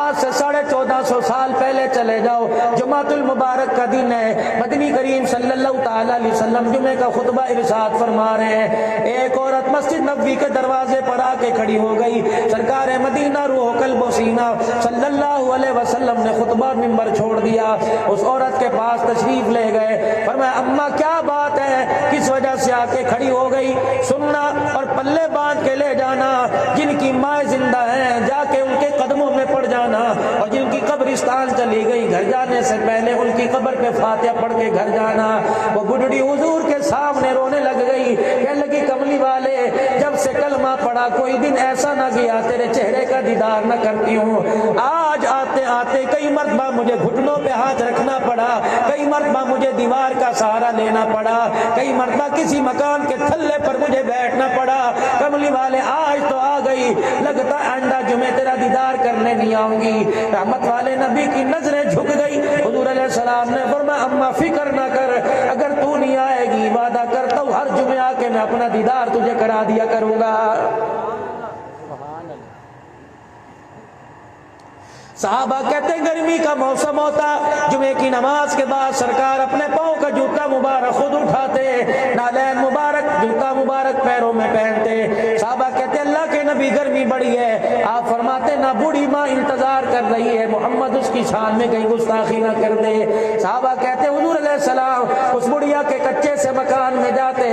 آج سے 1450 سال پہلے چلے جاؤ، جمعۃ المبارک کا دن ہے، مدنی کریم صلی اللہ تعالی علیہ وسلم جمعے کا خطبہ ارشاد فرما رہے ہیں، ایک عورت مسجد نبوی کے دروازے پر آ کے کھڑی ہو گئی، سرکار مدینہ روح قلب و سینہ صلی اللہ علیہ وسلم نے خطبہ منبر چھوڑ دیا، اس عورت کے پاس تشریف لے گئے، فرمایا اماں کیا بات ہے، کس وجہ سے آ کے کھڑی ہو گئی؟ سننا اور پلے باندھ کے لے جانا، جن کی ماں زندہ ہیں جا کے ان کے قدموں میں پڑ جانا، اور جن کی قبرستان چلی گئی گھر جانے سے پہلے ان کی قبر پہ فاتحہ پڑھ کے گھر جانا۔ وہ بڈھڑی حضور کے سامنے رونے لگ گئی، کہنے لگی کملی والے جب سے کلمہ پڑھا کوئی دن ایسا نہ گیا تیرے چہرے کا دیدار نہ کرتی ہوں، آج آتے آتے کئی مرتبہ مجھے گھٹنوں پہ ہاتھ رکھنا پڑا، کئی مرتبہ مجھے دیوار کا سہارا لینا پڑا، کئی مرتبہ کسی مکان کے تھلے پر مجھے بیٹھنا پڑا، کملی والے آج تو آ گئی، لگتا آئندہ جمعے تیرا دیدار کرنے نہیں آؤں گی۔ رحمت والے نبی کی نظریں جھک گئی، حضور علیہ السلام نے فرمایا اماں فکر نہ کر، اگر تو نہیں آئے گی وعدہ کرتا ہوں ہر جمعے آ کے میں اپنا دیدار تجھے کرا دیا کروں گا۔ صحابہ کہتے ہیں گرمی کا موسم ہوتا، جمعے کی نماز کے بعد سرکار اپنے پاؤں کا جوتا مبارک خود اٹھاتے، نالین مبارک جوتا مبارک پیروں میں پہنتے۔ صحابہ کہتے ہیں اللہ کے نبی گرمی بڑی ہے، آپ فرماتے نہ بوڑھی ماں انتظار کر رہی ہے، محمد اس کی شان میں کہیں گستاخی نہ کر دے۔ صحابہ کہتے ہیں حضور علیہ السلام اس بڑھیا کے کچے سے مکان میں جاتے،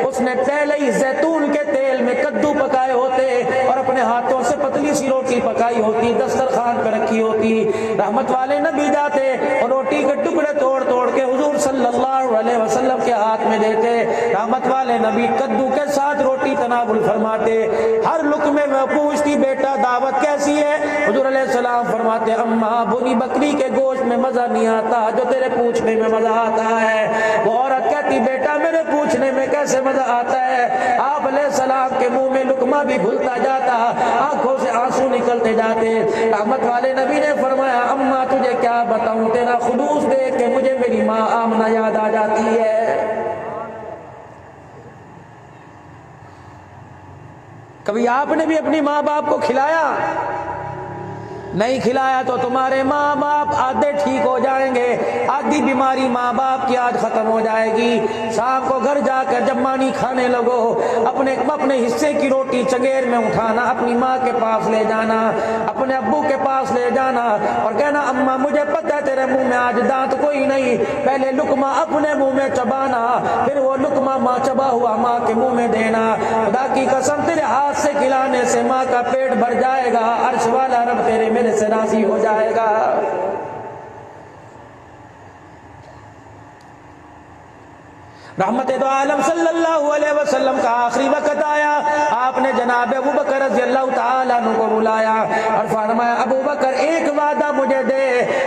اس نے پہلے ہی زیتون کے تیل میں کدو پکائے ہوتے اور اپنے ہاتھوں سے پتلی سی روٹی پکائی ہوتی، دسترخوان پر رکھی ہوتی، رحمت والے نبی جاتے اور روٹی کے ٹکڑے توڑ توڑ کے حضور صلی اللہ علیہ وسلم کے ہاتھ میں دیتے، رحمت والے نبی کدو کے ساتھ روٹی تناول فرماتے، ہر لقمے میں پوچھتی بیٹا دعوت کیسی ہے؟ حضور علیہ السلام فرماتے اماں بنی بکری کے گوشت میں مزہ نہیں آتا جو تیرے پوچھنے میں مزہ آتا ہے۔ وہ عورت کہتی بیٹا میرے پوچھنے میں کیسے مزہ آتا ہے؟ آپ علیہ السلام کے منہ میں لقمہ بھی گھلتا جاتا، آنکھوں سے آنسو نکلتے جاتے، رحمت والے نبی نے فرمایا اماں تجھے کیا بتاؤں، تیرا خلوص دیکھ کے مجھے میری ماں آمنہ یاد آ جاتی ہے۔ کبھی آپ نے بھی اپنی ماں باپ کو کھلایا؟ نہیں کھلایا تو تمہارے ماں باپ آدھے ٹھیک ہو جائیں گے، آدھی بیماری ماں باپ کی آج ختم ہو جائے گی۔ شام کو گھر جا کر جب مانی کھانے لگو اپنے حصے کی روٹی چنگیر میں اٹھانا، اپنی ماں کے پاس لے جانا، اپنے ابو کے پاس لے جانا اور کہنا اماں مجھے پتہ ہے تیرے منہ میں آج دانت کوئی نہیں، پہلے لقمہ اپنے منہ میں چبانا، پھر وہ لقمہ ماں چبا ہوا ماں کے منہ میں دینا، خدا کی قسم تیرے ہاتھ سے کھلانے سے ماں کا پیٹ بھر جائے گا، عرش والا رب تیرے میرے سے راضی ہو جائے گا۔ رحمت دو عالم صلی اللہ علیہ وسلم کا آخری وقت آیا، آپ نے جناب ابو بکر رضی اللہ تعالیٰ عنہ کو بلایا اور فرمایا ابو بکر ایک وعدہ مجھے دے،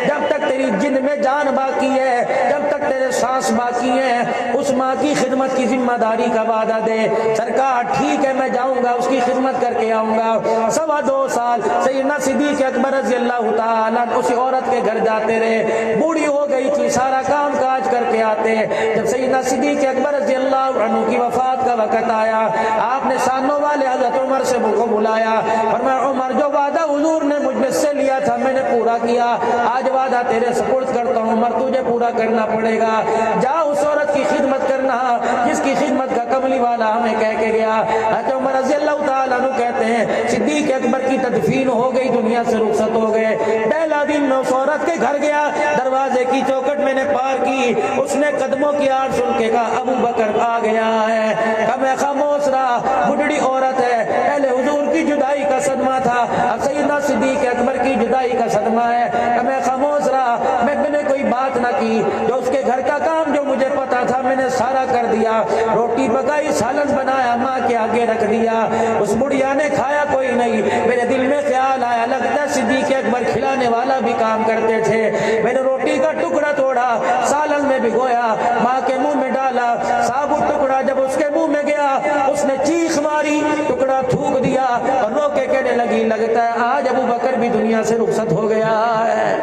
جب تک تیری جن میں جان باقی ہے، جب تک تیرے سانس باقی ہیں، اس ماں کی خدمت کی ذمہ داری کا وعدہ دے۔ سرکار ٹھیک ہے میں جاؤں گا، اس کی خدمت کر کے آؤں گا۔ 2.25 سال سیدنا صدیق اکبر رضی اللہ تعالیٰ اسی عورت کے گھر جاتے رہے، بوڑھی ہو گئی تھی، سارا کام کاج کر کے آتے۔ جب سیدنا صدیق اکبر رضی اللہ عنہ کی وفات کا وقت آیا، آپ نے سانوں والے حضرت عمر سے کو بلایا، فرمایا عمر جو وعدہ حضور نے مجھ سے لیا تھا میں نے پورا کیا، آج وعدہ تیرے سپرد کرتا ہوں، عمر تجھے پورا کرنا پڑے گا، جا اس عورت کی خدمت کرنا جس کی خدمت کا کملی والا ہمیں کہہ کے گیا۔ حضرت عمر رضی اللہ تعالیٰ عنہ کہتے ہیں صدیق اکبر کی تدفین ہو گئی، دنیا سے رخصت ہو گئے، پہلا دن میں اس عورت کے گھر گیا، دروازے کی چوکھٹ میں نے پار کی، اس نے قدموں کی آڑ سن کے کہا ابو بکر آ گیا ہے، میں خاموش رہا، بڈھڑی عورت ہے، پہلے حضور کی جدائی کا صدمہ تھا، اب سیدنا صدیق اکبر کی جدائی کا صدمہ ہے، میں خاموش رہا، میں نے کوئی بات نہ کی، جو اس کے گھر کا کام جو مجھے پتا تھا میں نے سارا کر دیا، روٹی پکائی، سالن بنایا، ماں کے آگے رکھ دیا، اس بڑھیا نے کھایا کوئی نہیں، میرے دل میں خیال آیا لگتا ہے صدیق اکبر کھلانے والا بھی کام کرتے تھے، میں نے روٹی کا ٹکڑا توڑا، سالن میں بھگویا، ماں کے منہ میں ڈالا، ثابت ٹکڑا جب اس کے منہ میں گیا اس نے چیخ ماری، ٹکڑا تھوک دیا اور رو کے کہنے لگی لگتا ہے آج ابو بکر بھی دنیا سے رخصت ہو گیا ہے۔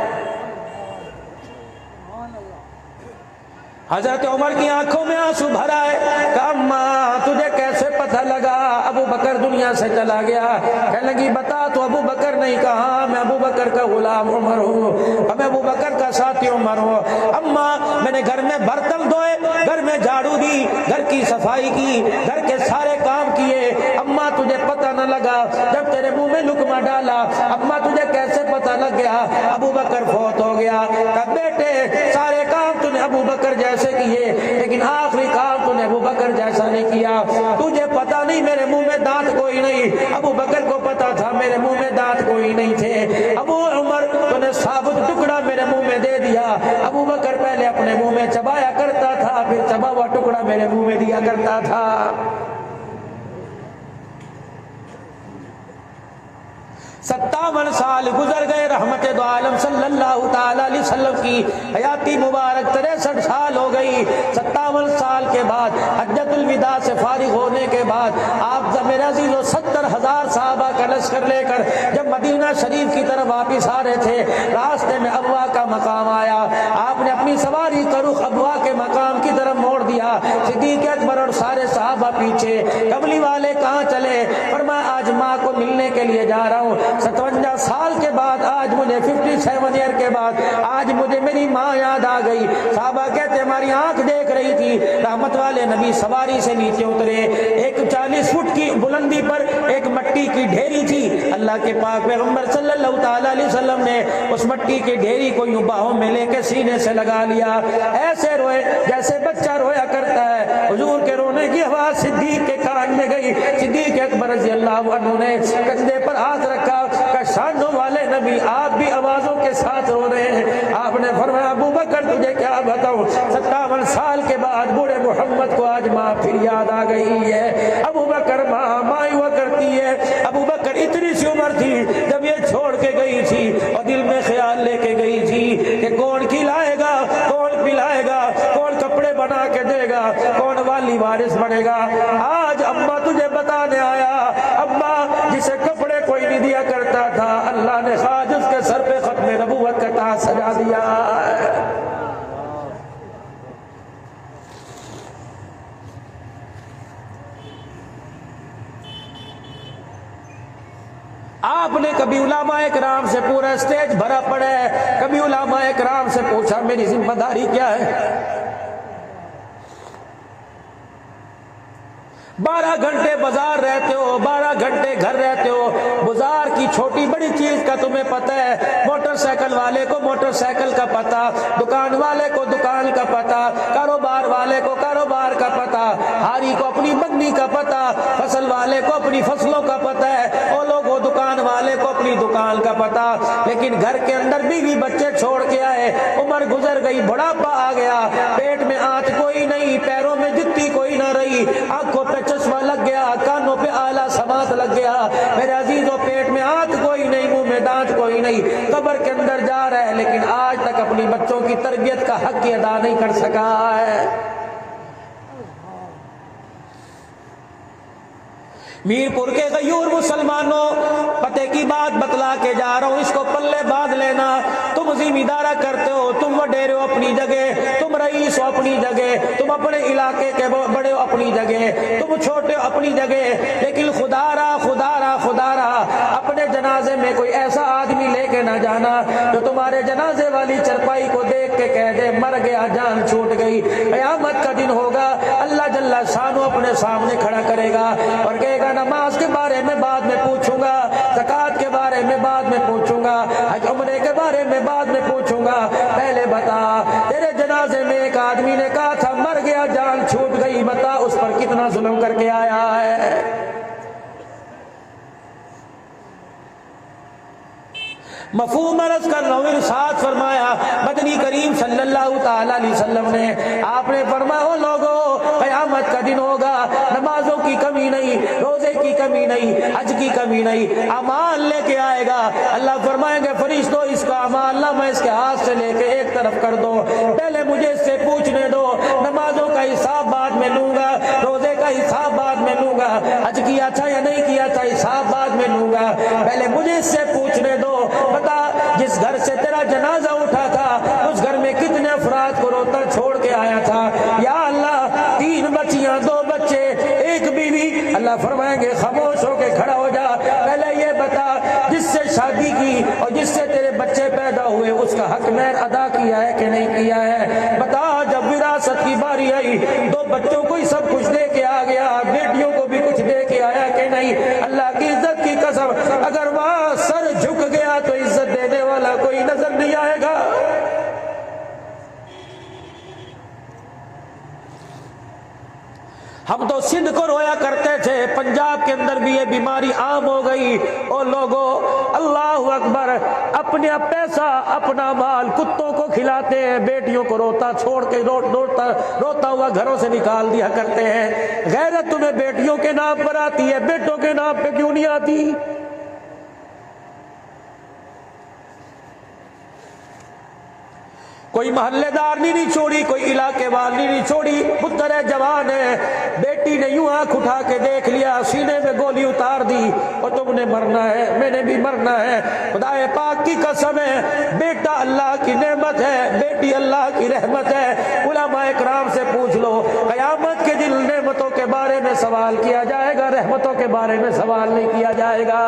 حضرت عمر کی آنکھوں میں آنسو بھر آئے، کہا اماں تجھے کیسے پتہ لگا؟ ابو بکر دنیا سے چلا گیا۔ کہنے لگی بتا تو ابو بکر نہیں کہا، میں ابو بکر کا غلام عمر ہوں، میں ابو بکر کا ساتھی عمر ہوں۔ اماں میں نے گھر میں برتن دھوئے، گھر میں جھاڑو دی، گھر کی صفائی کی، گھر کے سارے کام کیے، اماں تجھے پتہ نہ لگا؟ جب تیرے منہ میں لقمہ ڈالا اماں تجھے کیسے پتہ لگ گیا؟ ابو بکر فوت ہو گیا۔ کہا بیٹے سارے کام تو نے ابو بکر جیسے کیے، لیکن آخری کام تو نے ابو بکر جیسا نہیں کیا۔ تجھے پتہ نہیں میرے منہ میں دانت کوئی نہیں، ابو بکر کو پتہ تھا میرے منہ میں دانت کوئی نہیں تھے۔ ابو عمر تو نے ثابت ٹکڑا میرے منہ میں دے دیا، ابو بکر پہلے اپنے منہ میں چبایا کرتا تھا، پھر چبا ہوا ٹکڑا میرے منہ میں دیا کرتا تھا۔ 57 سال گزر گئے، رحمت دو عالم صلی اللہ تعالی علیہ وسلم کی حیاتی مبارک 63 سال ہو گئی۔ 57 سال کے بعد حجۃ الوداع سے فارغ ہونے کے بعد آپ میرے عزیزو 70,000 صحابہ کا لشکر لے کر جب مدینہ شریف کی طرف واپس آ رہے تھے، راستے میں ابوا کا مقام آیا، آپ نے اپنی سواری کا رخ ابوا کے مقام کی طرف موڑ دیا۔ صدیق اکبر اور سارے صحابہ پیچھے، کملی والے کہاں چلے؟ فرمایا آج ماں کو ملنے کے لیے جا رہا ہوں، 57 سال کے بعد آج مجھے 57 ایئر کے بعد آج مجھے میری ماں یاد آ گئی۔ صحابہ کہتے ہماری آنکھ دیکھ رہی تھی۔ رحمت والے نبی سواری سے نیچے اترے، ایک 40 فٹ کی بلندی پر ایک مٹی کی ڈھیری تھی، اللہ کے پاک پیغمبر صلی اللہ تعالی علیہ وسلم نے اس مٹی کی ڈھیری کو یوں باہوں میں لے کے سینے سے لگا لیا، ایسے روئے جیسے بچہ رویا کرتا ہے۔ حضور کے رونے کی آواز صدیق کے کان میں گئی، صدیق اکبر رضی اللہ عنہ نے کندھے پر ہاتھ رکھا، کہ شانوں والے نبی آپ بھی آوازوں کے ساتھ رو رہے ہیں۔ آپ نے فرمایا ابو بکر تجھے کیا بتاؤں، 57 سال کے بعد بوڑھے محمد کو آج ماں پھر یاد آ گئی ہے۔ ابو بکر ماں ہوا کرتی ہے۔ ابو بکر اتنی سی عمر تھی جب یہ چھوڑ کے گئی تھی اور دل میں خیال لے کے گئی تھی کہ کون کھلائے گا، کون پلائے گا، کون کپڑے بنا کے دے گا، کون والی وارث بنے گا۔ آج ابا تجھے بتانے آیا، ابا جسے کپڑے کوئی نہیں دیا کرتا تھا، اللہ نے خاص اس کے سر پہ ختم نبوت کا تاج سجا دیا۔ آپ نے کبھی علماء کرام سے پورا اسٹیج بھرا پڑا ہے، کبھی علماء کرام سے پوچھا میری ذمہ داری کیا ہے؟ 12 گھنٹے بازار رہتے ہو، 12 گھنٹے گھر رہتے ہو، بازار کی چھوٹی بڑی چیز کا تمہیں پتہ ہے، موٹر سائیکل والے کو موٹر سائیکل کا پتہ، دکان والے کو دکان کا پتہ، کاروبار والے کو کاروبار کا پتہ، ہاری کو اپنی بگنی کا پتہ، فصل والے کو اپنی فصلوں کا پتہ ہے، اور لوگوں دکان والے کو اپنی دکان کا پتہ، لیکن گھر کے اندر بیوی بچے چھوڑ کے آئے، عمر گزر گئی، بڑھاپا آ گیا، پیٹ میں آنت کوئی نہیں، پیروں میں جتی کوئی نہ رہی، آنکھوں پہ چشمہ لگ گیا، کانوں پہ آلہ سماعت لگ گیا، میرے عزیزوں پیٹ میں آنت کوئی نہیں، منہ میں دانت کوئی نہیں، قبر کے اندر جا رہا ہے، لیکن آج تک اپنی بچوں کی تربیت کا حق ادا نہیں کر سکا ہے۔ میرپور کے غیور مسلمانوں، پتے کی بات بتلا کے جا رہا ہوں، اس کو پلے باندھ لینا۔ تم ذمہ دارہ کرتے ہو، تم وڈیرے ہو اپنی جگہ، تم رئیس ہو اپنی جگہ، تم اپنے علاقے کے بڑے ہو اپنی جگہ، تم چھوٹے ہو اپنی جگہ، لیکن خدا را اپنے جنازے میں کوئی ایسا آدمی لے کے نہ جانا جو تمہارے جنازے والی چرپائی کو دیکھ کے کہہ دے مر گیا، جان چھوٹ گئی۔ قیامت کا دن ہوگا، اللہ جل شانہ اپنے سامنے کھڑا کرے گا اور کہے گا نماز کے بارے میں بعد میں پوچھوں گا، زکوٰۃ کے بارے میں بعد میں پوچھوں گا، حج عمرے کے بارے میں بعد میں پوچھوں گا، پہلے بتا تیرے جنازے میں ایک آدمی نے کہا تھا مر گیا، جان چھوٹ گئی، بتا اس پر کتنا ظلم کر کے آیا ہے۔ مفہوم عرض کر رہا ہوں، ارشاد فرمایا مدنی کریم صلی اللہ تعالی علیہ وسلم نے، آپ نے فرمایا او لوگو قیامت کا دن ہوگا، نمازوں کی کمی نہیں، روزے کی کمی نہیں، حج کی کمی نہیں، اعمال لے کے آئے گا۔ اللہ فرمائیں گے فرشتوں اس کا اعمال نامہ اس کے ہاتھ سے لے کے ایک طرف کر دو، پہلے مجھے اس سے پوچھنے دو، نمازوں کا حساب بعد میں لوں گا، روزے کا حساب بعد میں لوں گا، حج کیا تھا یا نہیں کیا تھا حساب بعد میں لوں گا، پہلے مجھے اس سے پوچھنے دو، بتا جس گھر سے تیرا جنازہ اٹھا تھا اس گھر میں کتنے افراد کو روتا چھوڑ کے آیا تھا، اللہ فرمائیں گے خاموش ہو کے کھڑا ہو جا، پہلے یہ بتا جس سے شادی کی اور جس سے تیرے بچے پیدا ہوئے اس کا حق مہر ادا کیا ہے کہ نہیں کیا ہے؟ بتا جب وراثت کی باری آئی دو بچوں کو ہی سب کچھ دے کے آ گیا، بیٹیوں کو بھی کچھ دے کے آیا کہ نہیں؟ اللہ کی عزت کی قسم اگر وہاں سر جھک گیا تو عزت دینے والا کوئی نظر نہیں آئے گا۔ ہم تو سندھ کو رویا کرتے تھے، پنجاب کے اندر بھی یہ بیماری عام ہو گئی۔ اور لوگوں اللہ اکبر، اپنے پیسہ اپنا مال کتوں کو کھلاتے ہیں، بیٹیوں کو روتا چھوڑ کے روتا ہوا گھروں سے نکال دیا کرتے ہیں۔ غیرت تمہیں بیٹیوں کے نام پر آتی ہے، بیٹوں کے نام پہ کیوں نہیں آتی؟ کوئی محلے دار نہیں چھوڑی، کوئی علاقے والی نہیں چھوڑی، پتر ہے جوان ہے، بیٹی نے یوں آنکھ اٹھا کے دیکھ لیا، سینے میں گولی اتار دی، اور تم نے مرنا ہے، میں نے بھی مرنا ہے۔ خدا پاک کی قسم ہے، بیٹا اللہ کی نعمت ہے، بیٹی اللہ کی رحمت ہے۔ علماء اکرام سے پوچھ لو، قیامت کے دن نعمتوں کے بارے میں سوال کیا جائے گا، رحمتوں کے بارے میں سوال نہیں کیا جائے گا۔